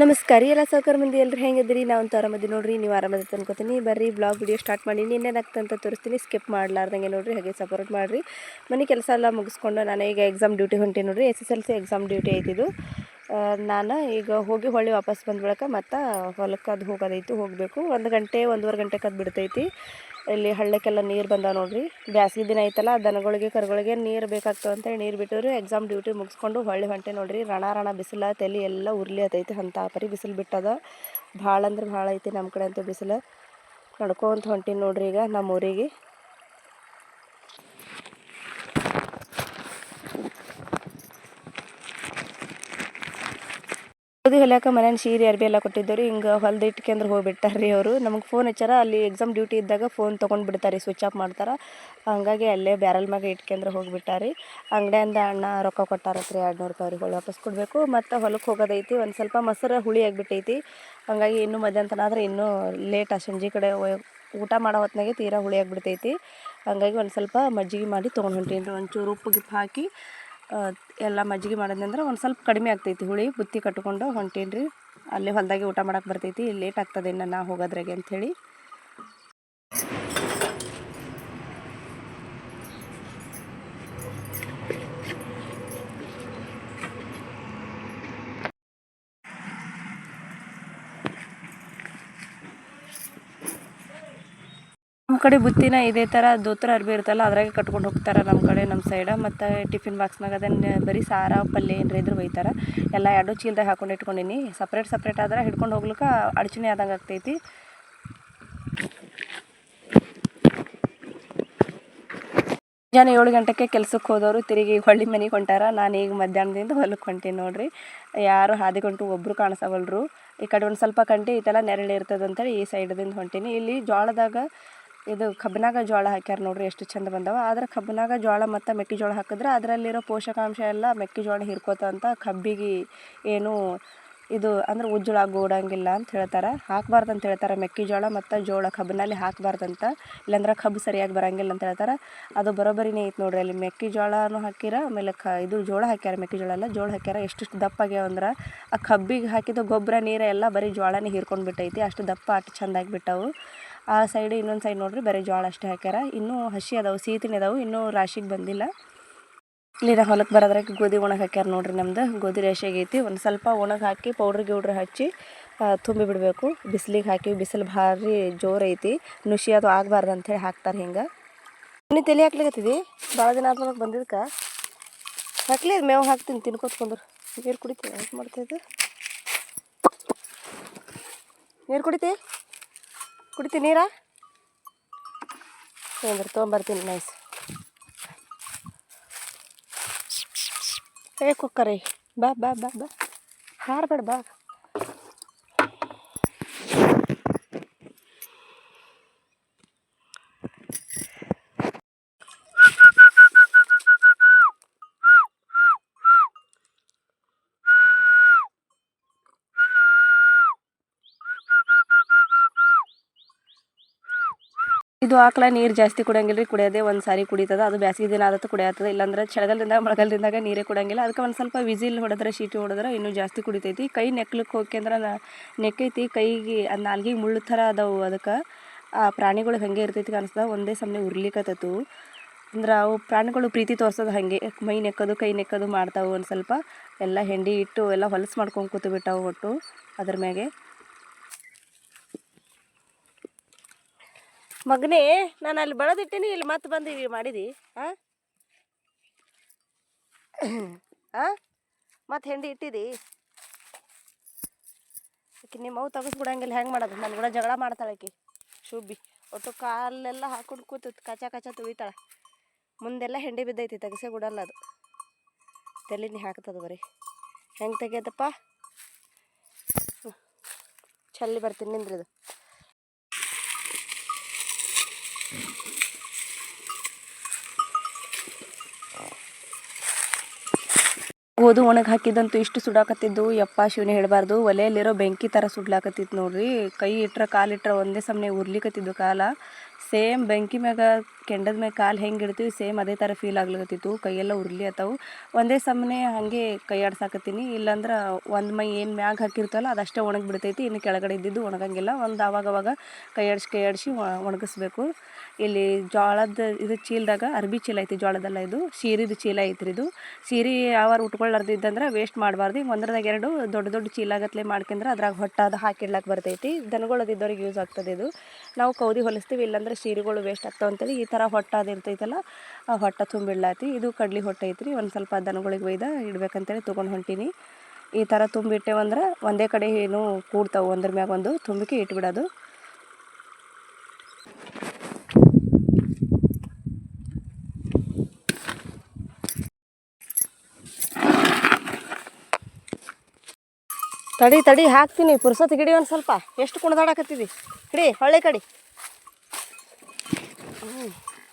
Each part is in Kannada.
ನಮಸ್ಕಾರ ರೀ ಎಲ್ಲ ಸಾವುಕಾರ ಮಂದಿ ಎಲ್ಲರೂ ಹೆಂಗಿದ್ರಿ? ನಾವಂತೂ ಆರಾಮದಿ ನೋಡ್ರಿ, ನೀವು ಆರಾಮದಿ ಅನ್ಕೋತೀನಿ. ಬರ್ರಿ ಬ್ಲಾಗ್ ವಿಡಿಯೋ ಸ್ಟಾರ್ಟ್ ಮಾಡಿ ಏನೇನಾಗ್ತದೆ ಅಂತ ತೋರಿಸ್ತೀನಿ. ಸ್ಕಿಪ್ ಮಾಡ್ಲಾರ್ದಂಗೆ ನೋಡ್ರಿ, ಹಾಗೆ ಸಪೋರ್ಟ್ ಮಾಡಿರಿ. ಮನೆ ಕೆಲಸ ಎಲ್ಲ ಮುಗಿಸ್ಕೊಂಡು ನಾನು ಈಗ ಎಕ್ಸಾಮ್ ಡ್ಯೂಟಿ ಹೊಂಟೆ ನೋಡ್ರಿ. SSLC ಎಕ್ಸಾಮ್ ಡ್ಯೂಟಿ ಐತಿದು. ನಾನು ಈಗ ಹೋಗಿ ಹೊಳ್ಳಿ ವಾಪಸ್ ಬಂದ ಬಳಿಕ ಮತ್ತು ಹೊಲಕ್ಕೆ ಅದು ಹೋಗೋದೈತಿ, ಹೋಗಬೇಕು. 1 ಗಂಟೆ 1:15 ಗಂಟೆಗೆ ಅದು ಬಿಡ್ತೈತಿ. ಇಲ್ಲಿ ಹಳ್ಳಕ್ಕೆಲ್ಲ ನೀರು ಬಂದಾವ ನೋಡ್ರಿ. ಬ್ಯಾಸ್ಗೆ ದಿನ ಐತಲ್ಲ, ದನಗಳಿಗೆ ಕರುಗಳಿಗೆ ನೀರು ಬೇಕಾಗ್ತವೆ ಅಂತೇಳಿ ನೀರು ಬಿಟ್ಟವ್ರಿ. ಎಕ್ಸಾಮ್ ಡ್ಯೂಟಿ ಮುಗಿಸ್ಕೊಂಡು ಹೊಳ್ಳಿ ಹೊಂಟೆ ನೋಡ್ರಿ. ರಣ ಬಿಸಿಲು ತಲೆ ಎಲ್ಲ ಉರ್ಲಿ ಆತೈತಿ, ಅಂತ ಪರಿ ಬಿಸಿಲು ಬಿಟ್ಟದ. ಭಾಳ ಅಂದ್ರೆ ಭಾಳ ಐತಿ ನಮ್ಮ ಕಡೆ ಅಂತೂ ಬಿಸಿಲು. ನಡ್ಕೊಂತ ಹೊಂಟೀನಿ ನೋಡ್ರಿ ಈಗ ನಮ್ಮ ಊರಿಗೆ. ಗೋಧಿ ಹೊಲ್ಯಾಕ ಮನೇನ ಸೀರೆ ಅರ್ಬಿ ಎಲ್ಲ ಕೊಟ್ಟಿದ್ದವ್ರಿ. ಹಿಂಗೆ ಹೊಲ್ದು ಇಟ್ಕೊಂಡ್ರೆ ಹೋಗ್ಬಿಟ್ಟಾರ್ರಿ ಅವರು. ನಮಗೆ ಫೋನ್ ಹಚ್ಚಾರ, ಅಲ್ಲಿ ಎಕ್ಸಾಮ್ ಡ್ಯೂಟಿ ಇದ್ದಾಗ ಫೋನ್ ತೊಗೊಂಡು ಬಿಡ್ತಾರೆ, ಸ್ವಿಚ್ ಆಫ್ ಮಾಡ್ತಾರೆ. ಹಂಗಾಗಿ ಅಲ್ಲೇ ಬ್ಯಾರಲ್ ಮ್ಯಾಗ ಇಟ್ಕೊಂಡ್ರೆ ಹೋಗಿಬಿಟ್ಟಾರಿ. ಅಂಗಡಿಯಿಂದ ಅಣ್ಣ ರೊಕ್ಕ ಕೊಟ್ಟಾರತ್ರಿ, 200 ರೂಪಾಯಿ ಅವ್ರಿಗೆ ಹೊಳ್ಳಿ ವಾಪಸ್ ಕೊಡಬೇಕು. ಮತ್ತು ಹೊಲಕ್ಕೆ ಹೋಗೋದೈತಿ. ಒಂದು ಸ್ವಲ್ಪ ಮೊಸರು ಹುಳಿ ಆಗಿಬಿಟ್ಟೈತಿ. ಹಂಗಾಗಿ ಇನ್ನೂ ಮಧ್ಯಾಹ್ನ ಆದ್ರೆ ಇನ್ನೂ ಲೇಟ್, ಸಂಜೆ ಕಡೆ ಊಟ ಮಾಡೋ ಹೊತ್ನಾಗೆ ತೀರಾ ಹುಳಿ ಆಗಿಬಿಡ್ತೈತಿ. ಹಂಗಾಗಿ ಒಂದು ಸ್ವಲ್ಪ ಮಜ್ಜಿಗೆ ಮಾಡಿ ತೊಗೊಂಡು ಹೊಂಟೀನಿ ರೀ. ಒಂಚೂರು ಉಪ್ಪು ಗಿಪ್ಪು ಹಾಕಿ ಎಲ್ಲ ಮಜ್ಜಿಗೆ ಮಾಡಿದ್ನಂದ್ರೆ ಒಂದು ಸ್ವಲ್ಪ ಕಡಿಮೆ ಆಗ್ತೈತಿ ಹುಳಿ. ಬುತ್ತಿ ಕಟ್ಕೊಂಡು ಹೊಂಟೀನಿ ರೀ. ಅಲ್ಲೇ ಹೊಲದಾಗೆ ಊಟ ಮಾಡಕ್ಕೆ ಬರ್ತೈತಿ. ಲೇಟ್ ಆಗ್ತದೆ ಇನ್ನು ನಾ ಹೋಗೋದ್ರಾಗೆ ಅಂಥೇಳಿ. ನಮ್ಮ ಕಡೆ ಬುತ್ತಿನ ಇದೇ ಥರ ದೋತ್ರ ಅರ್ಬಿ ಇರ್ತಲ್ಲ, ಅದ್ರಾಗೆ ಕಟ್ಕೊಂಡು ಹೋಗ್ತಾರೆ ನಮ್ಮ ಕಡೆ, ನಮ್ಮ ಸೈಡ. ಮತ್ತು ಟಿಫಿನ್ ಬಾಕ್ಸ್ನಾಗ ಅದನ್ನು ಬರೀ ಸಾರ ಪಲ್ಯ ಏನ್ರ ಇದ್ರೆ ಒಯ್ತಾರೆ. ಎಲ್ಲ 2 ಚೀಲದಾಗ ಹಾಕೊಂಡು ಇಟ್ಕೊಂಡೀನಿ. ಸಪ್ರೇಟ್ ಆದ್ರೆ ಹಿಡ್ಕೊಂಡು ಹೋಗ್ಲಿಕ್ಕೆ ಅಡಚಣೆ ಆದಂಗೆ ಆಗ್ತೈತಿ. ಮುಂಜಾನೆ 7 ಗಂಟೆಗೆ ಕೆಲ್ಸಕ್ಕೆ ಹೋದವರು ತಿರುಗಿ ಹೊಳ್ಳಿ ಮನೆಗೆ ಹೊಂಟಾರ. ನಾನು ಈಗ ಮಧ್ಯಾಹ್ನದಿಂದ ಹೊಲಕ್ಕೆ ಹೊಂಟೀನಿ ನೋಡ್ರಿ. ಯಾರು ಹಾದಿಗಂಟು ಒಬ್ಬರು ಕಾಣಿಸವಲ್ರು. ಈ ಕಡೆ ಒಂದು ಸ್ವಲ್ಪ ಕಂಟಿ ಐತಲ್ಲ, ನೆರಳು ಇರ್ತದೆ ಅಂತೇಳಿ ಈ ಸೈಡ್ದಿಂದ ಹೊಂಟೀನಿ. ಇಲ್ಲಿ ಜೋಳದಾಗ ಇದು ಕಬ್ಬನಾಗ ಜೋಳ ಹಾಕ್ಯಾರ ನೋಡ್ರಿ, ಎಷ್ಟು ಚಂದ ಬಂದವ. ಆದರೆ ಕಬ್ಬನಾಗ ಜೋಳ ಮತ್ತು ಮೆಕ್ಕೆಜೋಳ ಹಾಕಿದ್ರೆ ಅದರಲ್ಲಿರೋ ಪೋಷಕಾಂಶ ಎಲ್ಲ ಮೆಕ್ಕೆಜೋಳ ಹಿರ್ಕೋತಂತ, ಕಬ್ಬಿಗೆ ಏನು ಇದು ಅಂದ್ರೆ ಉಜ್ಜುಳಾಗೋಡಂಗಿಲ್ಲ ಅಂತ ಹೇಳ್ತಾರೆ. ಹಾಕ್ಬಾರ್ದು ಅಂತ ಹೇಳ್ತಾರೆ ಮೆಕ್ಕೆಜೋಳ ಮತ್ತು ಜೋಳ ಕಬ್ಬಿನಲ್ಲಿ ಹಾಕಬಾರ್ದಂತ, ಇಲ್ಲಾಂದ್ರೆ ಕಬ್ಬು ಸರಿಯಾಗಿ ಬರೋಂಗಿಲ್ಲ ಅಂತ ಹೇಳ್ತಾರೆ. ಅದು ಬರೋಬ್ಬರಿನೇ ಐತೆ ನೋಡ್ರಿ. ಅಲ್ಲಿ ಮೆಕ್ಕೆಜೋಳನೂ ಹಾಕಿರ, ಆಮೇಲೆ ಇದು ಜೋಳ ಹಾಕ್ಯಾರ, ಮೆಕ್ಕೆಜೋಳ ಎಲ್ಲ ಜೋಳ ಹಾಕ್ಯಾರ. ಎಷ್ಟು ದಪ್ಪ ಆಗ್ಯಾವ ಅಂದ್ರೆ ಆ ಕಬ್ಬಿಗೆ ಹಾಕಿದ ಗೊಬ್ಬರ ನೀರು ಎಲ್ಲ ಬರೀ ಜೋಳನೇ ಹೀರ್ಕೊಂಡು ಬಿಟ್ಟೈತಿ. ಅಷ್ಟು ದಪ್ಪ ಅಷ್ಟು ಚೆಂದಾಗಿ ಬಿಟ್ಟವು. ಆ ಸೈಡ್ ಇನ್ನೊಂದು ಸೈಡ್ ನೋಡ್ರಿ ಬರೀ ಜೋಳ ಅಷ್ಟೇ ಹಾಕ್ಯಾರ. ಇನ್ನೂ ಹಸಿ ಅದಾವೆ, ಸೀತಿನ ಅದಾವೆ, ಇನ್ನೂ ರಾಶಿಗೆ ಬಂದಿಲ್ಲ. ಇಲ್ಲಿ ನಾ ಹೊಲಕ್ಕೆ ಬರೋದ್ರಾಗೆ ಗೋಧಿ ಒಣಗಿ ಹಾಕ್ಯಾರ ನೋಡ್ರಿ. ನಮ್ದು ಗೋಧಿ ರೇಷೆ ಆಗೈತಿ. ಒಂದು ಸ್ವಲ್ಪ ಒಣಗಿ ಹಾಕಿ ಪೌಡ್ರ್ ಹಚ್ಚಿ ತುಂಬಿ ಬಿಡಬೇಕು. ಬಿಸಿಲಿಗೆ ಹಾಕಿ, ಬಿಸಿಲು ಭಾರಿ ಜೋರು ಐತಿ, ನುಸಿ ಅದು ಆಗಬಾರ್ದು ಅಂಥೇಳಿ ಹಾಕ್ತಾರೆ ಹಿಂಗೆ. ನೀನು ತಲೆ ಹಾಕ್ಲಿಕತ್ತಿದ್ದಿ? ಭಾಳ ದಿನ ಆದ್ಮೇಲೆ ಬಂದಿದ್ದಕ್ಕೆ ಹಾಕ್ಲಿ. ಮೇವು ಹಾಕ್ತೀನಿ, ತಿನ್ಕೋತ್ಕೊಂಡ್ರು. ನೀರು ಕುಡಿತೀವಿ, ಯಾಕೆ ಮಾಡ್ತಾಯಿದ್ದು? ನೀರು ಕುಡಿತೀನಿ ನೀರಾ? ಏನ್ರಿ ತೊಗೊಂಬರ್ತೀನಿ. ನೈಸ್. ಕುಕ್ಕರಿ ಬಾ ಬಾ ಬಾ ಬಾ, ಹಾರಬೇಡ ಬಾ. ಇದು ಆಕಳ ನೀರು ಜಾಸ್ತಿ ಕುಡಿಯಂಗಿಲ್ಲ ರೀ. ಕುಡಿಯೋದೇ ಒಂದು ಸಾರಿ ಕುಡಿತದ, ಅದು ಬ್ಯಾಸಿಗೆ ದಿನ ಆದತ್ತು ಕುಡಿಯತ್ತದ. ಇಲ್ಲಾಂದ್ರೆ ಚಳಿಗಾಲದಿಂದ ಮಳೆಗಾಲದಿಂದಾಗ ನೀರೇ ಕುಡಿಯಂಗಿಲ್ಲ. ಅದಕ್ಕೆ ಒಂದು ಸ್ವಲ್ಪ ವಿಸಿಲ್ ಹೊಡೆದ್ರೆ, ಶೀಟಿ ಹೊಡೆದ್ರೆ ಇನ್ನೂ ಜಾಸ್ತಿ ಕುಡಿತೈತಿ. ಕೈ ನೆಕ್ಲಿಕ್ಕೆ ಹೋಗ್ಯಂದ್ರೆ ನೆಕ್ಕೈತಿ ಕೈಗೆ, ಅದು ನಾಲ್ಗಿಗೆ ಮುಳ್ಳು ಥರ ಅದಾವು. ಅದಕ್ಕೆ ಆ ಪ್ರಾಣಿಗಳು ಹಾಗೆ ಇರ್ತೈತಿ ಕಾಣಿಸ್ತದೆ. ಒಂದೇ ಸಮನೆ ಉರ್ಲಿಕತ್ತತು ಅಂದ್ರೆ ಅವು ಪ್ರಾಣಿಗಳು ಪ್ರೀತಿ ತೋರ್ಸೋದು ಹಾಗೆ, ಮೈ ನೆಕ್ಕೋದು ಕೈ ನೆಕ್ಕೋದು ಮಾಡ್ತಾವೆ. ಒಂದು ಸ್ವಲ್ಪ ಎಲ್ಲ ಹೆಂಡಿ ಇಟ್ಟು ಎಲ್ಲ ಹೊಲಸು ಮಾಡ್ಕೊಂಡು ಕೂತು ಬಿಟ್ಟಾವು ಒಟ್ಟು ಅದ್ರ ಮ್ಯಾಗೆ. ಮಗನೇ, ನಾನು ಅಲ್ಲಿ ಬೆಳೆದಿಟ್ಟೀನಿ, ಇಲ್ಲಿ ಮತ್ತೆ ಬಂದು ಇವು ಮಾಡಿದಿ? ಹಾಂ ಹಾಂ, ಮತ್ತೆ ಹೆಂಡಿ ಇಟ್ಟಿದಿ? ಆಕೆ ನಿಮ್ಮ ಅವು ತೆಗೆಸ್ಬಿಡಂಗಿಲ್ಲ. ಹೆಂಗೆ ಮಾಡೋದು? ನನ್ನ ಕೂಡ ಜಗಳ ಮಾಡ್ತಾಳೆ ಆಕೆ ಶುಬ್ಬಿ. ಒಟ್ಟು ಕಾಲೆಲ್ಲ ಹಾಕೊಂಡು ಕೂತು ಕಚ ತುಳಿತಾಳೆ. ಮುಂದೆಲ್ಲ ಹೆಂಡಿ ಬಿದ್ದೈತಿ, ತೆಗೆಸೇ ಬಿಡಲ್ಲ ಅದು. ತಲೆನಿ ಹಾಕ್ತದ ಬರೀ. ಹೆಂಗೆ ತೆಗಿಯದಪ್ಪ? ಚಲ್ಲಿ ಬರ್ತೀನಿ ನಿಂದ್ರಿ. ಇದು ಗೋಧಿ ಒಣಗಿ ಹಾಕಿದ್ದಂತೂ ಇಷ್ಟು ಸುಡಾಕತ್ತಿದ್ದು, ಯಪ್ಪ ಶಿವನೇ ಹೇಳಬಾರ್ದು. ಒಲೆಯಲ್ಲಿರೋ ಬೆಂಕಿ ಥರ ಸುಡ್ಲಾಕತ್ತಿತ್ತು ನೋಡ್ರಿ. ಕೈ ಇಟ್ರೆ ಕಾಲಿಟ್ರೆ ಒಂದೇ ಸಮನೆ ಉರ್ಲಿಕತ್ತಿದ್ದು ಕಾಲ. ಸೇಮ್ ಬೆಂಕಿ ಮ್ಯಾಗ ಕೆಂಡದ ಮ್ಯಾಗ ಕಾಲು ಹೆಂಗೆ ಇಡ್ತೀವಿ ಸೇಮ್ ಅದೇ ಥರ ಫೀಲ್ ಆಗ್ಲಿಕತ್ತಿತ್ತು. ಕೈಯೆಲ್ಲ ಉರ್ಲಿ ಆತಾವು. ಒಂದೇ ಸಮನೆ ಹಾಗೆ ಕೈ ಆಡ್ಸಾಕತ್ತೀನಿ. ಇಲ್ಲಾಂದ್ರೆ ಒಂದು ಮೈ ಏನು ಮ್ಯಾಗ ಹಾಕಿರ್ತಲ್ಲ ಅದಷ್ಟೇ ಒಣಗಿ ಬಿಡ್ತೈತಿ. ಇನ್ನು ಕೆಳಗಡೆ ಇದ್ದಿದ್ದು ಒಣಗಂಗಿಲ್ಲ. ಒಂದು ಆವಾಗವಾಗ ಕೈ ಆಡಿಸಿ ಒಣಗಿಸ್ಬೇಕು. ಇಲ್ಲಿ ಜೋಳದ ಇದು ಚೀಲದಾಗ ಅರ್ಬಿ ಚೀಲ ಐತಿ, ಜೋಳದಲ್ಲ ಇದು ಸೀರಿದು ಚೀಲ ಐತ್ರಿ. ಇದು ಸೀರೆ ಯಾವಾರು ಉಟ್ಕೊಳ್ಳಾರ್ದಿದ್ದಂದ್ರೆ ವೇಸ್ಟ್ ಮಾಡಬಾರ್ದು. ಒಂದ್ರದಾಗ 2 ದೊಡ್ಡ ದೊಡ್ಡ ಚೀಲಾಗತ್ಲೆ ಮಾಡ್ಕೊಂಡ್ರೆ ಅದ್ರಾಗ ಹೊಟ್ಟದು ಹಾಕಿಡ್ಲಕ್ಕೆ ಬರ್ತೈತಿ. ದನಗಳದಿದ್ದವ್ರಿಗೆ ಯೂಸ್ ಆಗ್ತದೆ ಇದು. ನಾವು ಕೌದಿ ಹೊಲಿಸ್ತೀವಿ, ಇಲ್ಲಾಂದ್ರೆ ಸೀರೆಗಳು ವೇಸ್ಟ್ ಆಗ್ತಾವೆ ಅಂತೇಳಿ ಈ ಥರ ಹೊಟ್ಟದು ಇರ್ತೈತಲ್ಲ ಆ ಹೊಟ್ಟೆ ತುಂಬಿಡ್ಲಾತಿ. ಇದು ಕಡ್ಲಿ ಹೊಟ್ಟೆ ಐತ್ರಿ. ಒಂದು ಸ್ವಲ್ಪ ದನಗಳಿಗೆ ಒಯ್ದು ಇಡ್ಬೇಕಂತೇಳಿ ತೊಗೊಂಡು ಹೊಂಟೀನಿ. ಈ ಥರ ತುಂಬಿಟ್ಟೇವಂದ್ರೆ ಒಂದೇ ಕಡೆ ಏನು ಕೂಡ್ತಾವೆ, ಒಂದ್ರ ಮ್ಯಾಗ ಒಂದು ತುಂಬಿಕೆ ಇಟ್ಬಿಡೋದು. ತಡಿ ಹಾಕ್ತೀನಿ. ಪುರ್ಸೊತ್ತು ಹಿಡಿ ಒಂದು ಸ್ವಲ್ಪ. ಎಷ್ಟು ಕುಣ್ದಾಡಕತ್ತಿದ್ದಿ ಹಿಡಿ. ಹೊಳ್ಳೆ ಕಡಿ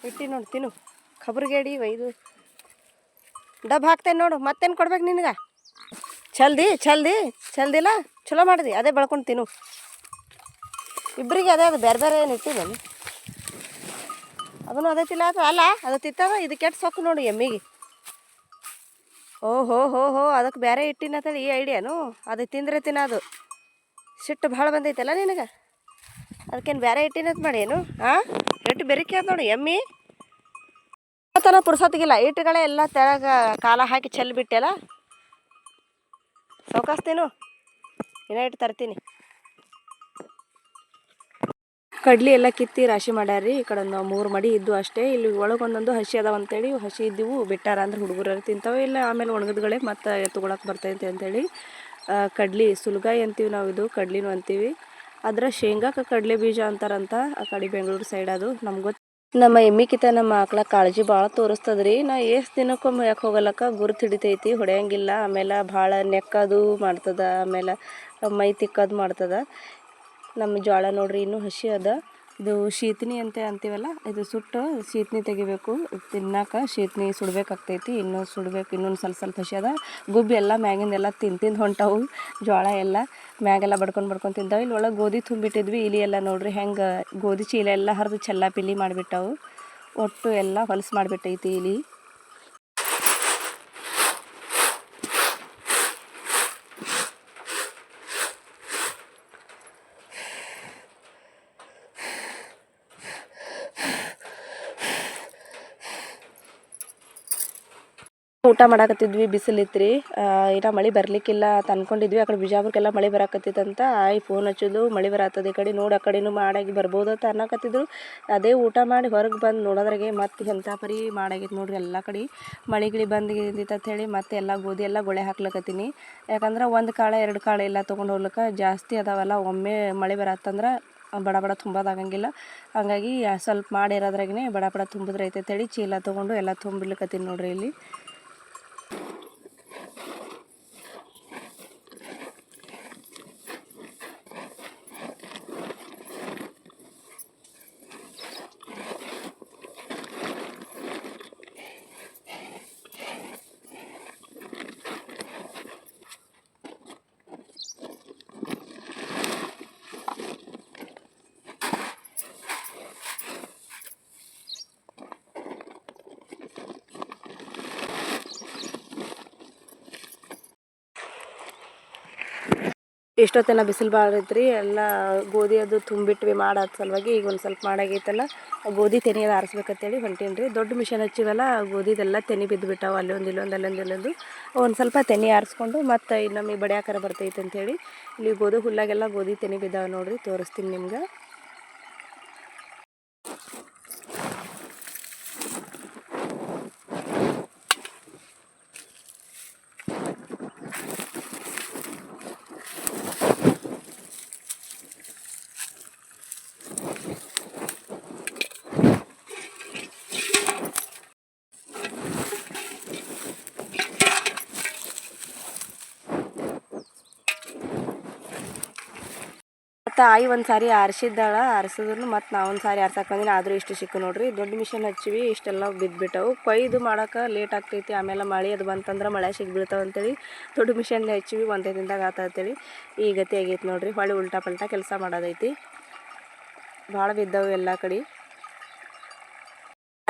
ಇಟ್ಟಿ ನೋಡಿ ತಿನ್ನು. ಖಬ್ರಿಗೇಡಿ ಒಯ್ದು ಡಬ್ಬ ಹಾಕ್ತೇನೆ ನೋಡು. ಮತ್ತೇನು ಕೊಡ್ಬೇಕು ನಿನಗೆ? ಚಲ್ದಿಲ್ಲ ಚಲೋ ಮಾಡಿದಿ. ಅದೇ ಬೆಳ್ಕೊಂಡು ತಿನ್ನು. ಇಬ್ಬರಿಗೆ ಅದೇ ಅದು ಬೇರೆ ಬೇರೆ ಏನು ಇಟ್ಟಿಲ್ಲ ಅದನ್ನು ಅದೇ ತಿಲ್ಲ ಅಲ್ಲ ಅದು ತಿತ್ತದ. ಇದು ಕೆಟ್ಟ ಸೊಕ್ಕು ನೋಡಿ ಎಮ್ಮಿಗೆ. ಓಹೋ ಅದಕ್ಕೆ ಬೇರೆ ಇಟ್ಟಿನತ್ತಳಿ ಈ ಐಡಿಯಾನು. ಅದು ತಿಂದರೆ ತಿನ್ನೋದು. ಸಿಟ್ಟು ಭಾಳ ಬಂದೈತಲ್ಲ ನಿನಗೆ. ಅದಕ್ಕೇನು ಬೇರೆ ಇಟ್ಟಿನತ್ ಮಾಡಿ ಏನು? ಎಷ್ಟು ಬೆರಿಕೆ ಅದು ನೋಡಿ ಎಮ್ಮಿ. ತನ ಪುರ್ಸೊತ್ತಿಗಿಲ್ಲ. ಇಟ್ಟುಗಳೇ ಎಲ್ಲ ತೆಳಗ ಕಾಲ ಹಾಕಿ ಚೆಲ್ಲಿಬಿಟ್ಟೆಲ್ಲ. ಸೌಕಾಸ್ತೀನು ಇನ್ನೂ ಇಟ್ಟು ತರ್ತೀನಿ. ಕಡ್ಲಿ ಎಲ್ಲ ಕಿತ್ತಿ ರಾಶಿ ಮಾಡ್ಯಾರ್ರಿ. ಈ ಕಡೆ ಒಂದು 3 ಮಡಿ ಇದ್ದು ಅಷ್ಟೇ. ಇಲ್ಲಿ ಒಳಗೊಂದೊಂದು ಹಸಿ ಅದಾವ ಅಂತೇಳಿ ಹಸಿ ಇದ್ದೀವು ಬಿಟ್ಟಾರ. ಅಂದ್ರೆ ಹುಡುಗರು ತಿಂತಾವೆ. ಇಲ್ಲ ಆಮೇಲೆ ಒಣಗಿದ್ಗಳೇ ಮತ್ತು ತೊಗೊಳಕ್ಕೆ ಬರ್ತೈತೆ ಅಂತೇಳಿ ಕಡ್ಲಿ ಸುಲ್ಗಾಯಿ ಅಂತೀವಿ ನಾವು. ಇದು ಕಡ್ಲಿನೂ ಅಂತೀವಿ. ಅದ್ರ ಶೇಂಗಾಕ್ಕೆ ಕಡಲೆ ಬೀಜ ಅಂತಾರಂತ. ಆ ಕಡೆ ಬೆಂಗಳೂರು ಸೈಡ್ ಅದು ನಮ್ಗೆ ಗೊತ್ತು. ನಮ್ಮ ಎಮ್ಮಿಕಿತ ನಮ್ಮ ಆಕಳ ಕಾಳಜಿ ಭಾಳ ತೋರಿಸ್ತದ್ರಿ. ನಾ ಎಷ್ಟು ದಿನಕ್ಕೊಮ್ಮೆ ಯಾಕೆ ಹೋಗಲಕ್ಕ ಗುರುತು ಹಿಡಿತೈತಿ, ಹೊಡೆಯಂಗಿಲ್ಲ. ಆಮೇಲೆ ಭಾಳ ನೆಕ್ಕದು ಮಾಡ್ತದ, ಆಮೇಲೆ ಮೈ ತಿಕ್ಕೋದು ಮಾಡ್ತದ. ನಮ್ಮ ಜೋಳ ನೋಡ್ರಿ ಇನ್ನೂ ಹಸಿ ಅದ. ಇದು ಶೀತನಿ ಅಂತೀವಲ್ಲ, ಇದು ಸುಟ್ಟು ಶೀತನಿ ತೆಗಿಬೇಕು. ತಿನ್ನಾಕ ಶೀತನಿ ಸುಡಬೇಕಾಗ್ತೈತಿ. ಇನ್ನೂ ಸುಡಬೇಕು. ಇನ್ನೊಂದು ಸ್ವಲ್ಪ ಹಸಿ ಅದ. ಗುಬ್ಬಿ ಎಲ್ಲ ಮ್ಯಾಗಿಂದೆಲ್ಲ ತಿಂದು ಹೊಂಟವು. ಜೋಳ ಎಲ್ಲ ಮ್ಯಾಗೆಲ್ಲ ಬಡ್ಕೊಂಡು ತಿಂತಾವೆ. ಇಲ್ಲಿ ಒಳಗೆ ಗೋಧಿ ತುಂಬಿಟ್ಟಿದ್ವಿ. ಇಲಿ ಎಲ್ಲ ನೋಡ್ರಿ ಹೆಂಗೆ ಗೋಧಿ ಚೀಲ ಎಲ್ಲ ಹರಿದು ಚೆಲ್ಲಾಪಿಲ್ಲಿ ಮಾಡಿಬಿಟ್ಟವು. ಒಟ್ಟು ಎಲ್ಲ ಹೊಲಸು ಮಾಡಿಬಿಟ್ಟೈತಿ ಇಲಿ. ಊಟ ಮಾಡಾಕತ್ತಿದ್ವಿ. ಬಿಸಿಲಿತ್ರಿ. ಇನ್ನೂ ಮಳೆ ಬರಲಿಕ್ಕಿಲ್ಲ ಅಂತ ಅಂದ್ಕೊಂಡಿದ್ವಿ. ಆ ಕಡೆ ಬಿಜಾಪುರಕ್ಕೆಲ್ಲ ಮಳೆ ಬರಾಕತ್ತಿತ್ತಂತ ಫೋನ್ ಹಚ್ಚೋದು ಮಳೆ ಬರತ್ತದ ಈ ಕಡೆ ನೋಡಿ, ಆ ಕಡೆನೂ ಮಾಡಾಗಿ ಬರ್ಬೋದು ಅಂತ ಅನ್ನಕತ್ತಿದ್ರು. ಅದೇ ಊಟ ಮಾಡಿ ಹೊರಗೆ ಬಂದು ನೋಡೋದ್ರಾಗೆ ಮತ್ತೆ ಎಂಥ ಪರಿ ಮಾಡಾಗಿತ್ತು ನೋಡ್ರಿ. ಎಲ್ಲ ಕಡೆ ಮಳೆಗಿಳಿ ಬಂದಿತ್ತು ಅಂತ ಹೇಳಿ ಮತ್ತೆ ಎಲ್ಲ ಗೋಧಿ ಎಲ್ಲ ಗೊಳೆ ಹಾಕ್ಲಕತ್ತೀನಿ. ಯಾಕಂದ್ರೆ 1 ಕಾಳು 2 ಕಾಳು ಎಲ್ಲ ತೊಗೊಂಡು ಹೋಗ್ಲಿಕ್ಕೆ ಜಾಸ್ತಿ ಅದಾವಲ್ಲ. ಒಮ್ಮೆ ಮಳೆ ಬರತ್ತಂದ್ರೆ ಬಡ ತುಂಬೋದಾಗಂಗಿಲ್ಲ. ಹಾಗಾಗಿ ಸ್ವಲ್ಪ ಮಾಡಿರೋದ್ರಾಗೇ ಬಡ ತುಂಬಿದ್ರೆ ಐತೆ ಅಂತೇಳಿ ಚೀಲ ತೊಗೊಂಡು ಎಲ್ಲ ತುಂಬಿಡ್ಲಿಕತ್ತೀನಿ ನೋಡ್ರಿ. ಇಲ್ಲಿ ಎಷ್ಟೊತ್ತನ ಬಿಸಿಲು ಭಾಳ ಐತ್ರಿ. ಎಲ್ಲ ಗೋಧಿ ಅದು ತುಂಬಿಟ್ವಿ ಮಾಡೋದು ಸಲುವಾಗಿ. ಈಗ ಒಂದು ಸ್ವಲ್ಪ ಮಾಡಾಗೈತಲ್ಲ, ಗೋಧಿ ತೆನಿ ಅದು ಆರಿಸ್ಬೇಕಂತೇಳಿ ಹೊಂಟೀನಿ ರೀ. ದೊಡ್ಡ ಮಿಷನ್ ಹಚ್ಚಿವಲ್ಲ, ಗೋಧಿದೆಲ್ಲ ತೆನಿ ಬಿದ್ದುಬಿಟ್ಟಾವು. ಅಲ್ಲೊಂದು ಇಲ್ಲೊಂದು ಒಂದು ಸ್ವಲ್ಪ ತೆನಿ ಆರಿಸ್ಕೊಂಡು ಮತ್ತು ನಮಗೆ ಬಡಿಯಾಕರ ಬರ್ತೈತೆ ಅಂಥೇಳಿ ಇಲ್ಲಿ ಗೋಧಿ ಹುಲ್ಲಾಗೆಲ್ಲ ಗೋಧಿ ತೆನಿ ಬಿದ್ದಾವೆ ನೋಡ್ರಿ. ತೋರಿಸ್ತೀನಿ ನಿಮ್ಗೆ. ಮತ್ತು ಆಯಿ ಒಂದು ಸಾರಿ ಆರಿಸಿದ್ರು ಮತ್ತು ನಾವು ಒಂದು ಸಾರಿ ಆರ್ಸಕ್ಕೆ ಬಂದಿನಿ. ಆದರೂ ಇಷ್ಟು ಸಿಕ್ಕು ನೋಡ್ರಿ. ದೊಡ್ಡ ಮಿಷನ್ ಹಚ್ಚಿವಿ, ಇಷ್ಟೆಲ್ಲ ಬಿದ್ದುಬಿಟ್ಟವು. ಕೊಯ್ದು ಮಾಡೋಕೆ ಲೇಟ್ ಆಗ್ತೈತಿ. ಆಮೇಲೆ ಮಳೆ ಅದು ಬಂತಂದ್ರೆ ಮಳೆ ಸಿಗ್ಬಿಡ್ತಾವೆ ಅಂತೇಳಿ ದೊಡ್ಡ ಮಿಷನ್ಲೆ ಹಚ್ಚಿವಿ. ಒಂದೇ ದಿನದಾಗ ಆತಂತೇಳಿ ಈ ಗತಿ ಆಗೈತೆ ನೋಡ್ರಿ. ಹೊಳ್ಳಿ ಉಲ್ಟಾ ಪಲ್ಟಾ ಕೆಲಸ ಮಾಡೋದೈತಿ. ಭಾಳ ಬಿದ್ದವು ಎಲ್ಲ ಕಡೆ.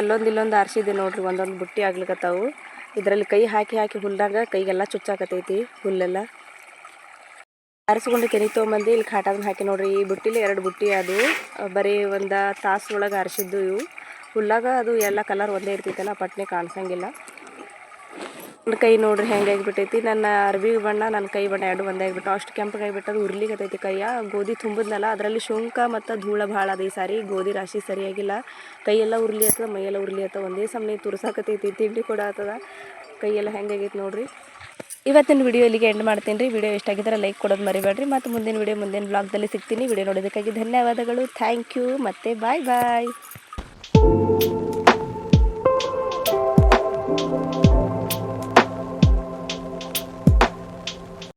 ಇಲ್ಲೊಂದು ಆರಿಸಿದೆ ನೋಡ್ರಿ, ಒಂದೊಂದು ಬುಟ್ಟಿ ಆಗ್ಲಿಕತ್ತಾವು. ಇದರಲ್ಲಿ ಕೈ ಹಾಕಿ ಹಾಕಿ ಹುಲ್ದಾಗ ಕೈಗೆಲ್ಲ ಚುಚ್ಚಾಕತೈತಿ ಹುಲ್ಲೆಲ್ಲ. ಆರಿಸ್ಕೊಂಡು ತೆನಿ ತೊಗೊಂಬಂದು ಇಲ್ಲಿ ಕಾಟಾಗ ಹಾಕಿ ನೋಡ್ರಿ. ಈ ಬುಟ್ಟಿಲಿ 2 ಬುಟ್ಟಿ ಅದು ಬರೀ ಒಂದು ತಾಸು ಒಳಗೆ ಆರಿಸಿದ್ದು ಇವು. ಹುಲ್ಲಾಗ ಅದು ಎಲ್ಲ ಕಲರ್ ಒಂದೇ ಇರ್ತೈತಲ್ಲ, ಪಟ್ನೆ ಕಾಣಿಸಂಗಿಲ್ಲ. ನನ್ನ ಕೈ ನೋಡ್ರಿ ಹೆಂಗೆ ಆಗಿಬಿಟ್ಟೈತಿ. ನನ್ನ ಅರ್ಬಿ ಬಣ್ಣ ನನ್ನ ಕೈ ಬಣ್ಣ 2 ಒಂದೇ ಆಗಿಬಿಟ್ಟು ಅಷ್ಟು ಕೆಂಪಗಾಗಿಬಿಟ್ಟು ಅದು ಉರ್ಲಿಕತ್ತೈತಿ ಕೈಯ. ಗೋಧಿ ತುಂಬಿದ್ನಲ್ಲ ಅದರಲ್ಲಿ ಶುಂಕ ಮತ್ತು ಧೂಳ ಭಾಳ ಅದು. ಈ ಸಾರಿ ಗೋಧಿ ರಾಶಿ ಸರಿಯಾಗಿಲ್ಲ. ಕೈಯೆಲ್ಲ ಉರ್ಲಿ ಆಗ್ತದ, ಮೈಯೆಲ್ಲ ಉರ್ಲಿ ಆಗ್ತದ. ಒಂದೇ ಸಮನೆ ತುರ್ಸಾಕತೈತಿ, ತಿಂಡಿ ಕೂಡ ಆಗ್ತದ. ಕೈಯೆಲ್ಲ ಹೆಂಗಾಗೈತಿ ನೋಡ್ರಿ. ಇವತ್ತಿನ ವಿಡಿಯೋ ಇಲ್ಲಿಗೆ ಎಂಡ್ ಮಾಡ್ತೀನಿ ರೀ. ವಿಡಿಯೋ ಇಷ್ಟ ಆಗಿದ್ರೆ ಲೈಕ್ ಕೊಡೋದು ಮರಿಬೇಡ್ರಿ. ಮತ್ತು ಮುಂದಿನ ಬ್ಲಾಗ್ದಲ್ಲಿ ಸಿಗ್ತೀನಿ. ವಿಡಿಯೋ ನೋಡೋದಕ್ಕಾಗಿ ಧನ್ಯವಾದಗಳು. Thank you. ಮತ್ತು ಬಾಯ್ ಬಾಯ್.